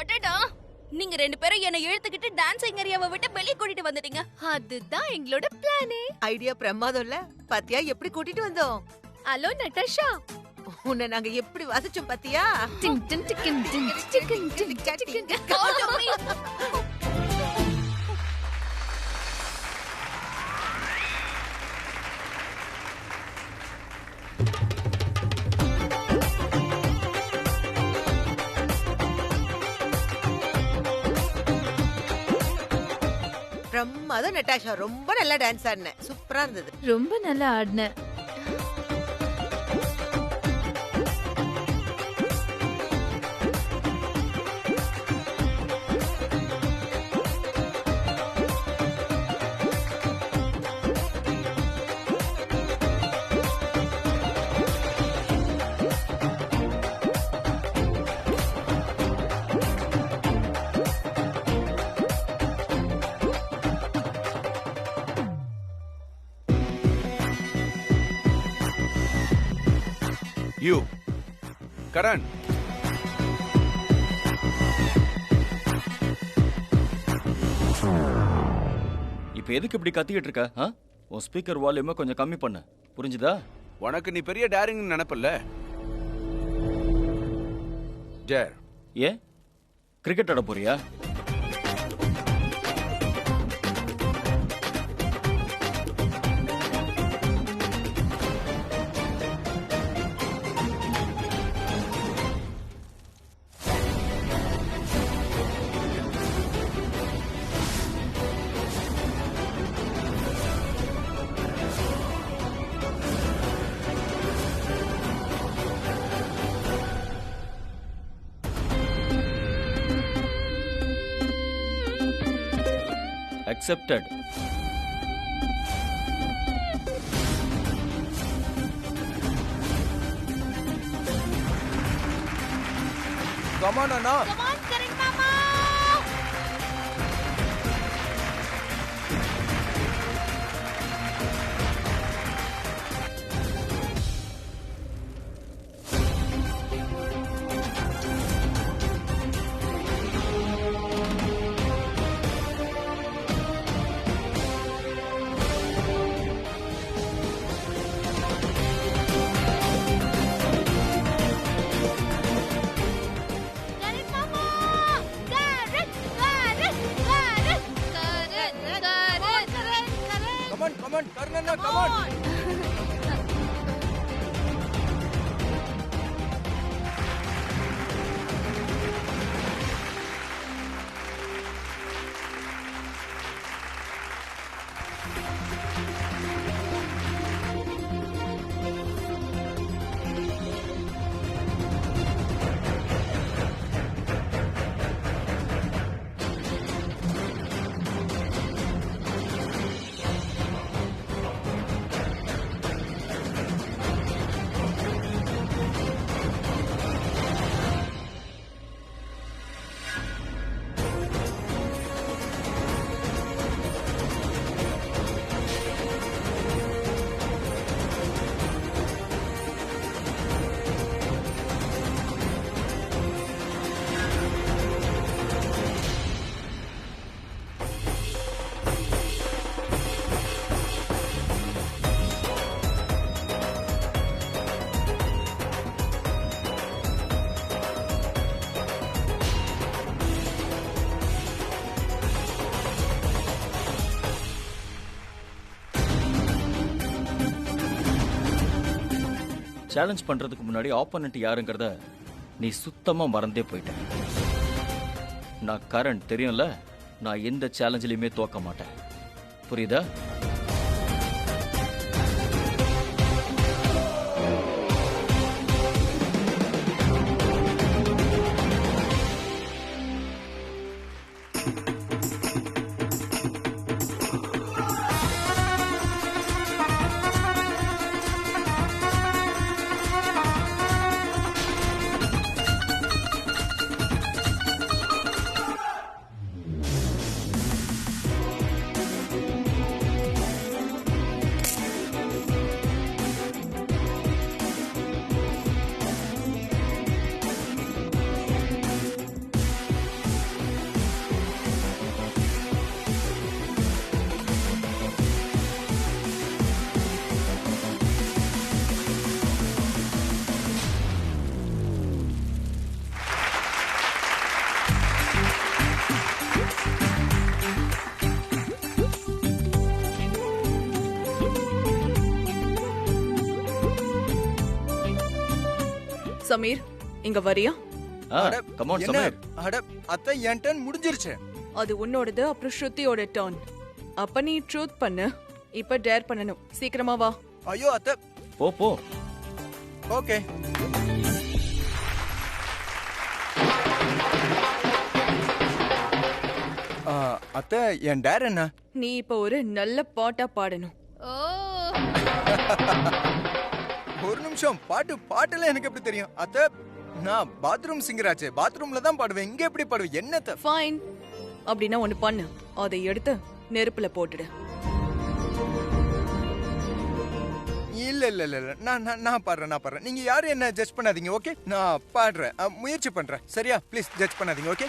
அடடா, நீங்க 2 பேரும் என்ன இழுத்துக்கிட்டு டான்சிங் ஏரியாவை விட்டு வெளிய கூட்டிட்டு வந்துட்டீங்க. அதுதான் எங்களோட பிளானே. ஐடியா பிரமாதம் இல்ல? பாத்தியா எப்படி கூட்டிட்டு வந்தோம்? Hello Natasha. உன்னை நாங்க எப்படி வாசிச்சோம் பாத்தியா? டிங் டிங் டிங் டிங் டிங் டிங் டிங். Follow me. பிரமாதம் நட்டாஷா, ரொம்ப நல்லா டான்ஸ் ஆடின, சூப்பரா இருந்தது. ரொம்ப நல்லா ஆடுன. You, Karan. இப்போ எதுக்கு இப்படி கத்திக்கிட்டு இருக்க? உன் ஸ்பீக்கர் வால்யூமை கொஞ்சம் கம்மி பண்ணு, புரிஞ்சுதா? உனக்கு நீ பெரிய டேரிங் நினைப்பல்ல. ஜெர், ஏன் கிரிக்கெட் ஆட போறியா? Accepted. come on, Anna. Come on, Karan Mama. Come on, Karan Anna, come on. Challenge பண்றதுக்கு முன்னாடி ஆப்போனன்ட் யாருங்கிறத நீ சுத்தமா மறந்தே போயிட்ட. நான் கரண், தெரியும்ல? நான் எந்த சேலஞ்சிலையுமே தோக்க மாட்டேன், புரியுதா? சமீர் இங்க வரியா? கம் ஆன் என்ன சமீர். அட அத்தை என் டர்ன் முடிஞ்சிருச்சு. அது உன்னோடது, அப்புறம் ஸ்ருதியோட டர்ன். அப்ப நீ ட்ரூத் பண்ணு. இப்ப டேர் பண்ணணும். சீக்கிரமா வா. ஐயோ அத்தை. போ போ. ஓகே. அத்தை என் டேர் என்ன? நீ இப்ப ஒரு நல்ல பாட்டா பாடணும். ஓ ஒரு நிமிஷம். பாட்டுல எனக்கு எப்படி தெரியும் அத்தை? நான் பாத்ரூம் சிங்கர் ஆச்சே. பாத்ரூம்ல தான் பாடுவேன். இங்க எப்படி பாடுவேன்? என்னத்த? ஃபைன். அப்படின்னா ஒண்ணு பண்ணு. அதை எடுத்து நெருப்புல போட்டுடு. இல்ல இல்ல இல்ல இல்ல. நான் பாடுறேன். நீங்க யாரும் என்ன ஜட்ஜ் பண்ணாதீங்க. ஓகே, நான் பாடுறேன். முயற்சி பண்றேன். சரியா? ப்ளீஸ் ஜட்ஜ் பண்ணாதீங்க. ஓகே.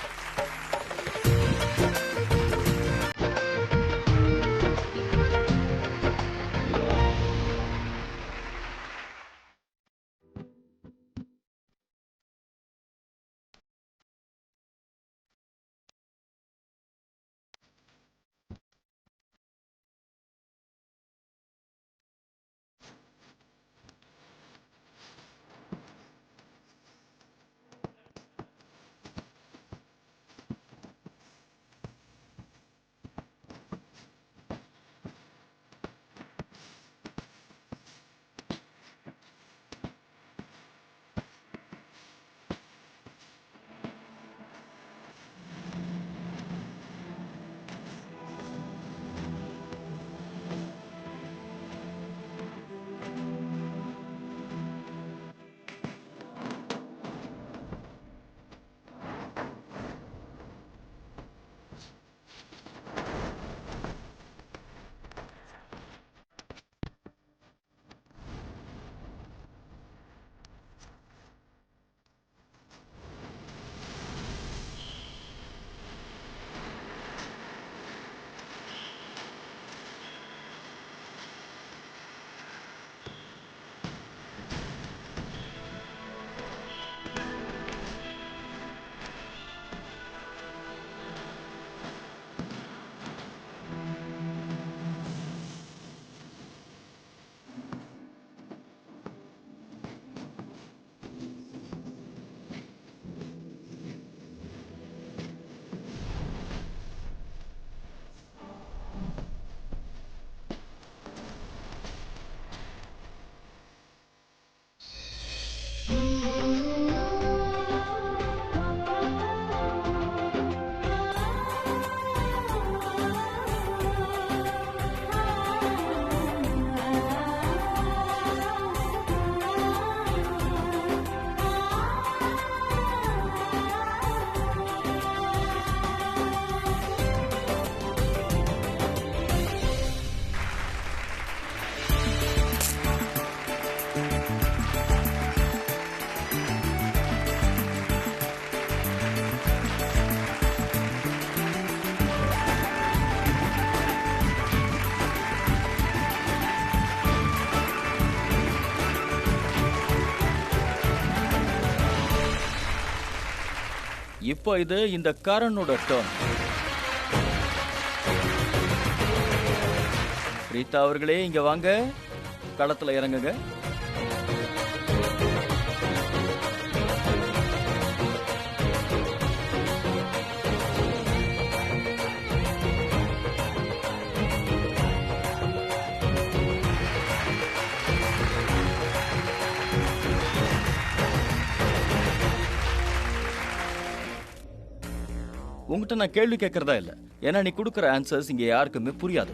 இப்போ இது இந்த கரனோட டர்ன். பிரீதா அவர்களே இங்க வாங்க, களத்துல இறங்குங்க. உங்ககிட்ட நான் கேள்வி கேட்கறதா இல்ல, ஏன்னா நீ கொடுக்கற ஆன்சர்ஸ் இங்க யாருக்குமே புரியாது.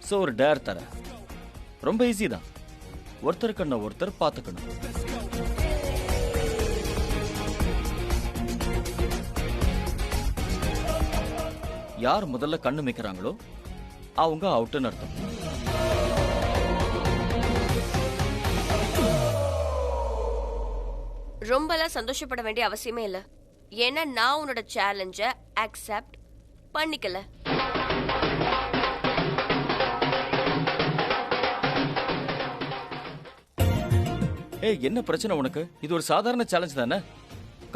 சோ ஒரு டேர் தர, ரொம்ப ஈஸி தான். ஒருத்தர் கண்ண ஒருத்தர் பாத்துக்கணும். யார் முதல்ல கண்ணு மிக்கிறாங்களோ அவங்க அவுட்னு அர்த்தம். ரொம்பலாம் சந்தோஷப்பட வேண்டிய அவசியமே இல்ல. ஏன்னா நான் உன்னோட சேலஞ்ச அக்செப்ட் பண்ணிக்கல. ஏய், என்ன பிரச்சனை உனக்கு? இது ஒரு சாதாரண சேலஞ்ச் தானே.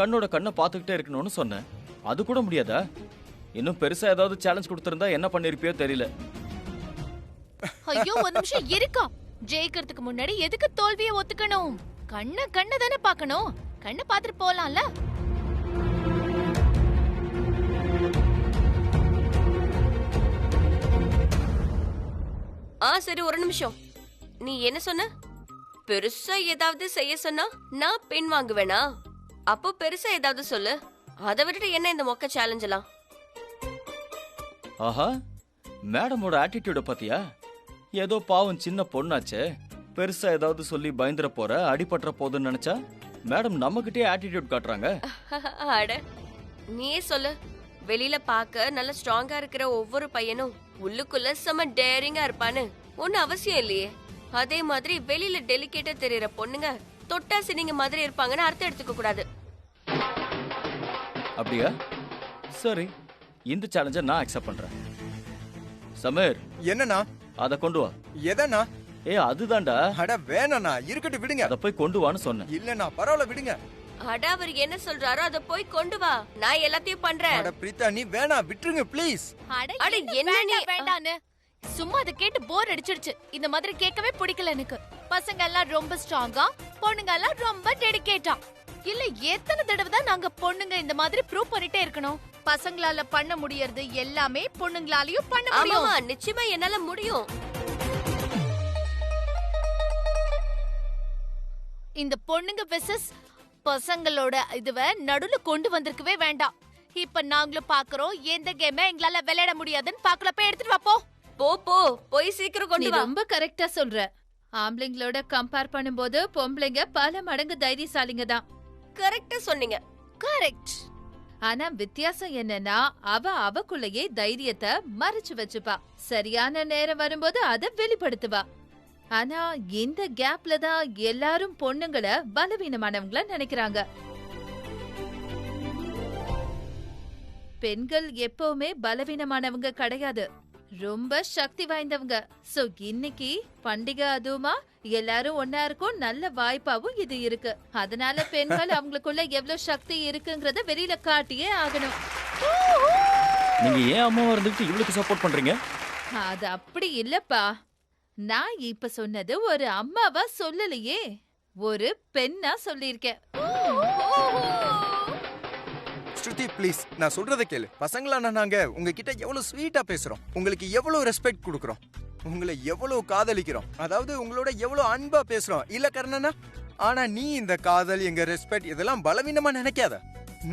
கண்ணோட கண்ணை பார்த்துக்கிட்டே இருக்கணும்னு சொன்னேன், அது கூட முடியாதா? இன்னும் பெருசா ஏதாவது சேலஞ்ச் கொடுத்திருந்தா என்ன பண்ணிருப்பியோ தெரியல. ஐயோ, ஒரு நிமிஷம் இருக்கா. ஜெயிக்கிறதுக்கு முன்னாடி எதுக்கு தோல்வியை ஒத்துக்கணும்? கண்ண தானே பார்க்கணும். கண்ணை பார்த்துட்டு போலாம்ல. சரி, ஒரு நிமிஷம். நீ என்ன சொன்ன? பெருசா ஏதாவது செய்ய சொன்னா நான் பெண் வாங்குவேனா? அப்போ பெருசா ஏதாவது சொல்லு. அதை விட்டுட்டு என்ன இந்த மொக்க சேலஞ்ச் எல்லாம்? ஆஹா, மேடமோட ஆட்டிடியூட பாத்தியா? ஏதோ பாவம் சின்ன பொண்ணாச்சே, பெருசா ஏதாவது சொல்லி பயந்துற போற, அடிபட்டுற போதுன்னு நினைச்சா மேடம் நம்மகிட்டே ஆட்டிடியூட் காட்டுறாங்க. அட, நீயே சொல்லு. வெளியில பார்க்க நல்ல ஸ்ட்ராங்கா இருக்கிற ஒவ்வொரு பையனும் உள்ளுக்குள்ள செம டேரிங்கா இருப்பான்னு ஒண்ணு அவசியம் இல்லையே. அதே மாதிரி வெளியில டெலிகேட்டா தெரியற பொண்ணுங்க தொட்டா சினிங்க மாதிரி இருப்பாங்கன்னு அர்த்தம் எடுத்துக்க கூடாது. அப்படியா? சரி, இந்த சேலஞ்சை நான் அக்செப்ட் பண்றேன். சமீர், என்னண்ணா? அத கொண்டு வா. எதண்ணா? அதுதான்டா. அட வேணாண்ணா, இருக்கட்டும், விடுங்க. அத போய் கொண்டு வான்னு சொன்னேன். இல்லண்ணா, பரவாயில்ல, விடுங்க. அட, அவர் என்ன சொல்றாரோ அதை போய் கொண்டு வா. நான் எல்லாத்தையும் பண்றேன். அட பிரீதா, நீ வேணா, விட்டுருங்க ப்ளீஸ். அட, அட, என்ன நீ வேண்டான்னு சும்மா அதை கேட்டு போர் அடிச்சிடுச்சு. இந்த மாதிரி கேட்கவே பிடிக்கல எனக்கு. பசங்க எல்லாம் ரொம்ப ஸ்ட்ராங்கா, பொண்ணுங்க எல்லாம் ரொம்ப டெடிகேட்டா. இல்ல, எத்தனை தடவை தான் நாங்க பொண்ணுங்க இந்த மாதிரி ப்ரூவ் பண்ணிட்டே இருக்கணும்? பசங்களால பண்ண முடியறது எல்லாமே பொண்ணுங்களாலயும் பண்ண முடியும். ஆமாமா, நிச்சயமா என்னால முடியும். இந்த பொண்ணுங்க வெர்சஸ் பசங்களோட இதுவ நடுவுல கொண்டு வந்திருக்கவே வேண்டாம். இப்ப நாங்களும் பாக்குறோம், எந்த கேம் எங்களால விளையாட முடியாதுன்னு பாக்கல. போய் எடுத்துட்டு வா. போய் சீக்கிரம் கொண்டு வா. ரொம்ப கரெக்டா சொல்ற. ஆம்பளைங்களோட கம்பேர் பண்ணும்போது பொம்பளைங்க பல மடங்கு தைரியசாலிங்க தான். கரெக்டா சொன்னீங்க. கரெக்ட். ஆனா வித்தியாசம் என்னன்னா, அவக்குள்ளேயே தைரியத்தை மறைச்சு வச்சுப்பா. சரியான நேரம் வரும்போது அதை வெளிப்படுத்துவா. ஆனா இந்த கேப்ல தான் எல்லாரும் பொண்ணுங்களை பலவீனமானவங்கள நினைக்கிறாங்க. பெண்கள் எப்பவுமே பலவீனமானவங்க கிடையாது, ரொம்ப சக்தி வாய்ந்தவங்க. சோ இன்னைக்கு பண்டிகை, அதுவுமா எல்லாரும் ஒன்னா இருக்கும் நல்ல வாய்ப்பாவும் இது இருக்கு. அதனால பெண்கள் அவங்களுக்குள்ள எவ்வளவு சக்தி இருக்குங்கறத வெளியில காட்டியே ஆகணும். நீங்க ஏன் அம்மாவா இருந்துட்டு இவளுக்கு சப்போர்ட் பண்றீங்க? அது அப்படி இல்லப்பா. நான் இப்ப சொன்னது ஒரு அம்மாவா சொல்லலையே, ஒரு பெண்ணா சொல்லிருக்கேன். ஸ்ருதி ப்ளீஸ், நான் சொல்றத கேளு. பசங்களான நாங்க உங்ககிட்ட எவ்வளவு ஸ்வீட்டா பேசுறோம், உங்களுக்கு எவ்வளவு ரெஸ்பெக்ட் கொடுக்கறோம், உங்களை எவ்வளவு காதலிக்கிறோம், அதாவது உங்களோட எவ்வளவு அன்பா பேசுறோம் இல்ல கர்ணனா? ஆனா நீ இந்த காதல், எங்க ரெஸ்பெக்ட் இதெல்லாம் பலவீனமா நினைக்காத.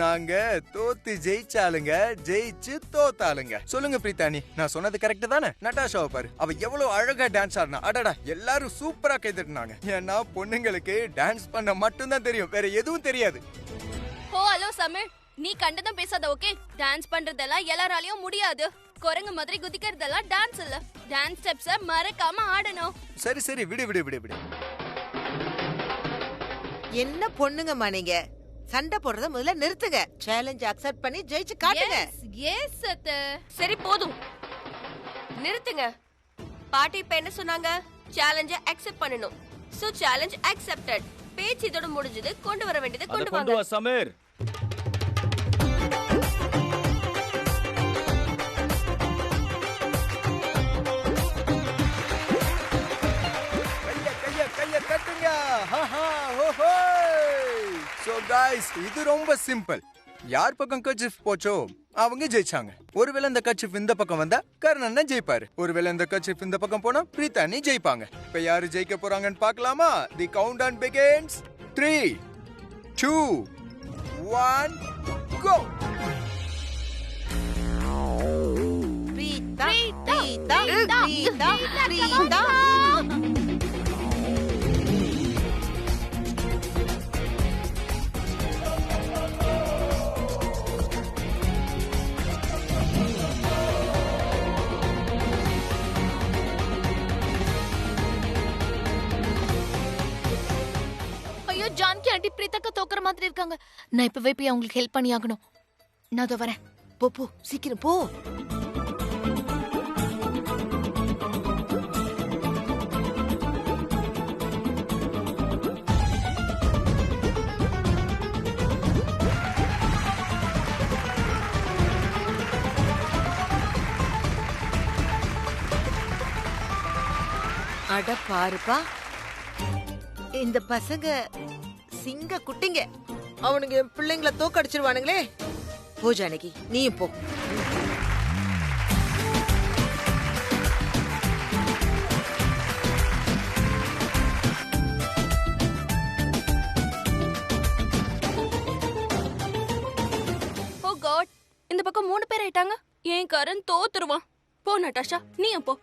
நாங்க தோத்து ஜெயிச்சாலுங்க, ஜெயிச்சு தோத்தாலுங்க. சொல்லுங்க பிரீதானி, நான் சொன்னது கரெக்ட் தானே? நட்டாஷாவை பாரு, அவ எவ்வளவு அழகா டான்ஸ் ஆடினா. அடடா, எல்லாரும் சூப்பரா கைதட்டினாங்க. ஏன்னா பொண்ணுங்களுக்கு டான்ஸ் பண்ண மட்டும்தான் தெரியும், வேற எதுவும் தெரியாது. ஹலோ சமீர், நீ கண்டதும் பேசாத, ஓகே? டான்ஸ் பண்றதெல்லாம் எல்லாராலையும் முடியாது. குரங்கு மாதிரி குதிக்கிறதெல்லாம் டான்ஸ் இல்ல. டான்ஸ் ஸ்டெப்ஸ மறக்காம ஆடணும். சரி சரி, விடு விடு விடு விடு. என்ன பொண்ணுங்கம்மா நீங்க? சண்டை போடுறத முதல்ல நிறுத்துங்க. சேலஞ்ச் அக்செப்ட் பண்ணி ஜெயிச்சு காட்டுங்க. எஸ் அத்தை. சரி, போதும், நிறுத்துங்க. பாட்டி இப்ப என்ன சொன்னாங்க? சேலஞ்ச அக்செப்ட் பண்ணணும். So challenge accepted. பேச்சு இதோட முடிஞ்சது. கொண்டு வர வேண்டியது கொண்டு வாங்க. கொண்டு வா சமீர். So guys, இது ரொம்ப சிம்பிள். யார் பக்கம் கர்ச்சீஃப் போச்சோ அவங்க ஜெயிச்சாங்க. ஒருவேளை இந்த கர்ச்சீஃப் இந்த பக்கம் வந்தா கர்ணன் ஜெயிப்பாரு. ஒருவேளை இந்த கர்ச்சீஃப் இந்த பக்கம் போனா பிரீதானி ஜெயிப்பாங்க. இப்ப யாரு ஜெயிக்க போறாங்கன்னு பார்க்கலாமா? The count down begins. 3 2 1 go. Preetha Preetha Preetha Preetha. ஐயோ, ஜான்கி ஆண்டி பிரீதாக்கு தோக்குற மாதிரி இருக்காங்க. நான் இப்பவே போய் அவங்களுக்கு ஹெல்ப் பண்ணி ஆகணும். நான் அதோ வரேன். போ போ, சீக்கிரம் போ. அட பாருப்பா, இந்த பசங்க சிங்க குட்டிங்க. அவனுங்க என் பிள்ளைங்கள தோக்கடிச்சிருவானுங்களே. போ ஜானகி, நீயும் போ. ஓ காட், இந்த பக்கம் 3 பேர் ஆயிட்டாங்க. என் கரண் தோத்துருவான். போ நட்டாஷா, நீயும் போ.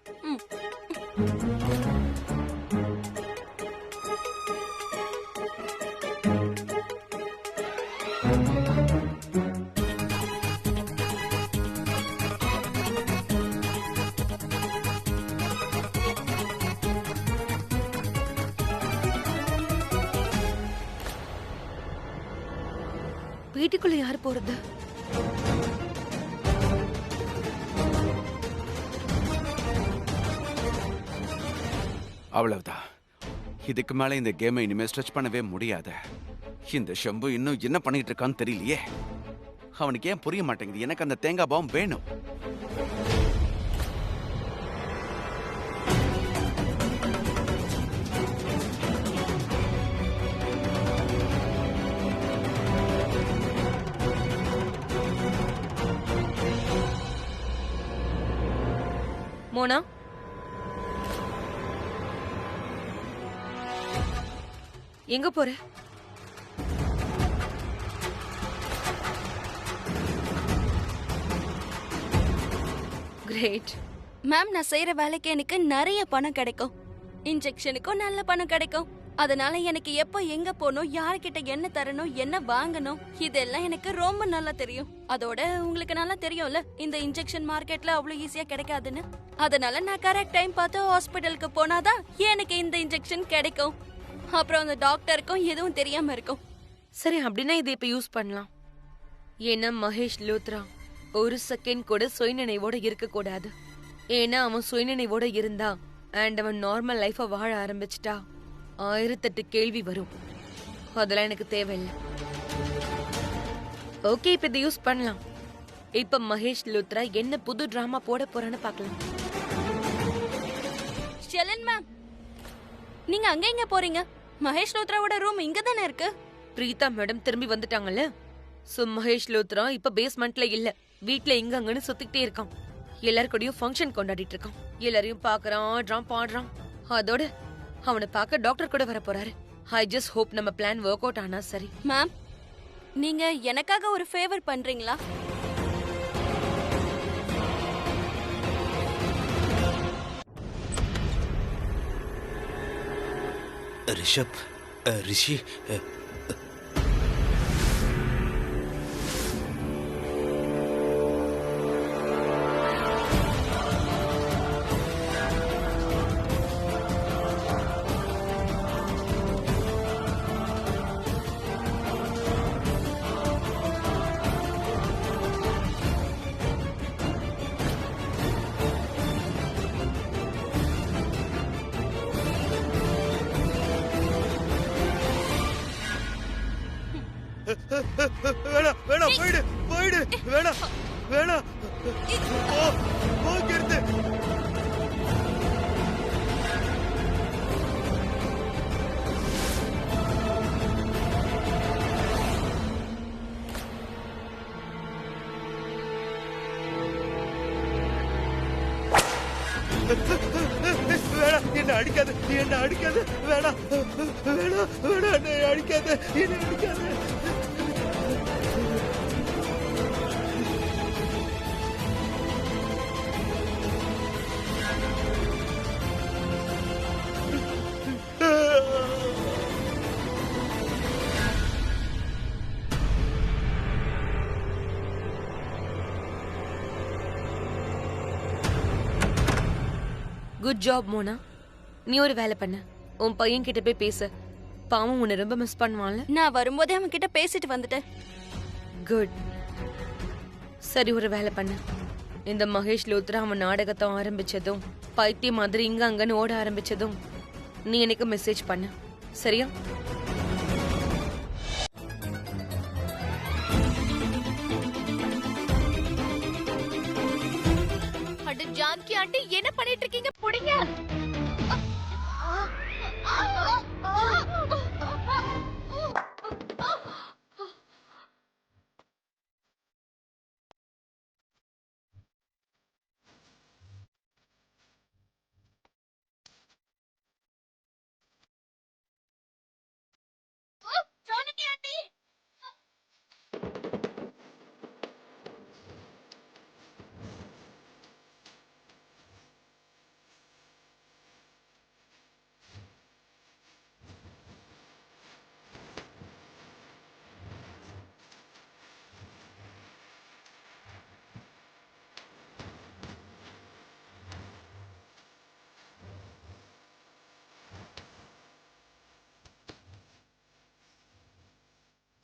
வீட்டுக்குள்ள யாரு போறது? அவ்வளவுதான். இதுக்கு மேல இந்த கேமை இனிமே ஸ்ட்ரெச் பண்ணவே முடியாது. இந்த ஷம்பு இன்னும் என்ன பண்ணிட்டு இருக்கான்னு தெரியலையே. அவனுக்கு ஏன் புரிய மாட்டேங்குது? எனக்கு அந்த தேங்காய் பாம் வேணும். மோனா, எங்க போற? கிரேட். மேம், நான் செய்யற வேலைக்கு எனக்கு நிறைய பணம் கிடைக்கும். இன்ஜெக்ஷனுக்கும் நல்ல பணம் கிடைக்கும். அதனால எனக்கு எப்போ எங்க போகணும், யார்கிட்ட என்ன தரணும், என்ன வாங்கணும், இதெல்லாம் எனக்கு ரொம்ப நல்லா தெரியும். அதோட உங்களுக்கு நல்லா தெரியும்ல, இந்த இன்ஜெக்ஷன் மார்க்கெட்ல அவ்வளவு ஈஸியா கிடைக்காதுன்னு. அதனால நான் கரெக்ட் டைம் பார்த்து ஹாஸ்பிட்டலுக்கு போனாதான் எனக்கு இந்த இன்ஜெக்ஷன் கிடைக்கும். அப்புறம் அந்த டாக்டருக்கும் எதுவும் தெரியாம இருக்கும். சரி, அப்படின்னா இதை இப்ப யூஸ் பண்ணலாம். ஏன்னா மகேஷ் லோத்ரா ஒரு செகண்ட் கூட சுயநினைவோட இருக்க கூடாது. ஏன்னா அவன் சுயநினைவோட இருந்தா அண்ட் அவன் நார்மல் லைஃப வாழ ஆரம்பிச்சிட்டா 1008 கேள்வி வரும். அதெல்லாம் எனக்கு தேவையில்லை. ஓகே, இப்ப இதை யூஸ் பண்ணலாம். இப்ப மகேஷ் லோத்ரா என்ன புது டிராமா போட போறான்னு பாக்கலாம். ஷெலின் மேம், நீங்க அங்க எங்க போறீங்க? மகேஷ் லோத்ராவோட ரூம் இங்க தானே இருக்கு. பிரீதா மேடம் திரும்பி வந்துட்டாங்கல்ல. சோ மகேஷ் லோத்ரா இப்ப பேஸ்மெண்ட்ல இல்ல, வீட்ல இங்க அங்கன்னு சுத்திக்கிட்டே இருக்கான். எல்லார் கூடயும் ஃபங்க்ஷன் கொண்டாடிட்டு இருக்கான். எல்லாரையும் பாக்குறான், ஆடுறான், பாடுறான். அதோட அவனை பார்க்க டாக்டர் கூட வர போறாரு. ஐ ஜஸ்ட் ஹோப் நம்ம பிளான் ஒர்க் அவுட் ஆனா சரி. மேம், நீங்க எனக்காக ஒரு ஃபேவர் பண்றீங்களா? ரிஷப், ரிஷி, வேணாம் வேணாம், போயிடு போயிடு, வேணாம் வேணாம், போகிறது. வேணாம், என்ன அடிக்காது, என்ன அடிக்காது, வேணாம் வேணாம் வேணாம், என்னை அடிக்காது, என்ன அடிக்காது. Good job Mona. நீ ஒரு வேலை பண்ண, உன் பையன் கிட்ட போய் பேச. பாவம் உன்னை ரொம்ப மிஸ் பண்ணுவான்ல. நான் வரும்போதே அவன் கிட்ட பேசிட்டு வந்துட்டேன். குட். சரி, ஒரு வேலை பண்ண. இந்த மகேஷ் லோத்ரா அவன் நாடகத்தை ஆரம்பிச்சதும், பைத்தியம் மாதிரி இங்க அங்கன்னு ஓட ஆரம்பிச்சதும் நீ எனக்கு மெசேஜ் பண்ண, சரியா? அட ஜான்கி ஆண்டி, என்ன பண்ணிட்டு இருக்கீங்க? புடிங்க.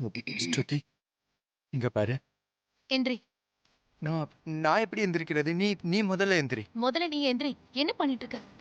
ஸ்ருதி இங்க பாரு. எந்திரி. நான் நான் எப்படி எந்திரிக்கிறது? நீ நீ முதல்ல எந்திரி. முதல்ல நீ எந்திரி. என்ன பண்ணிட்டு இருக்க?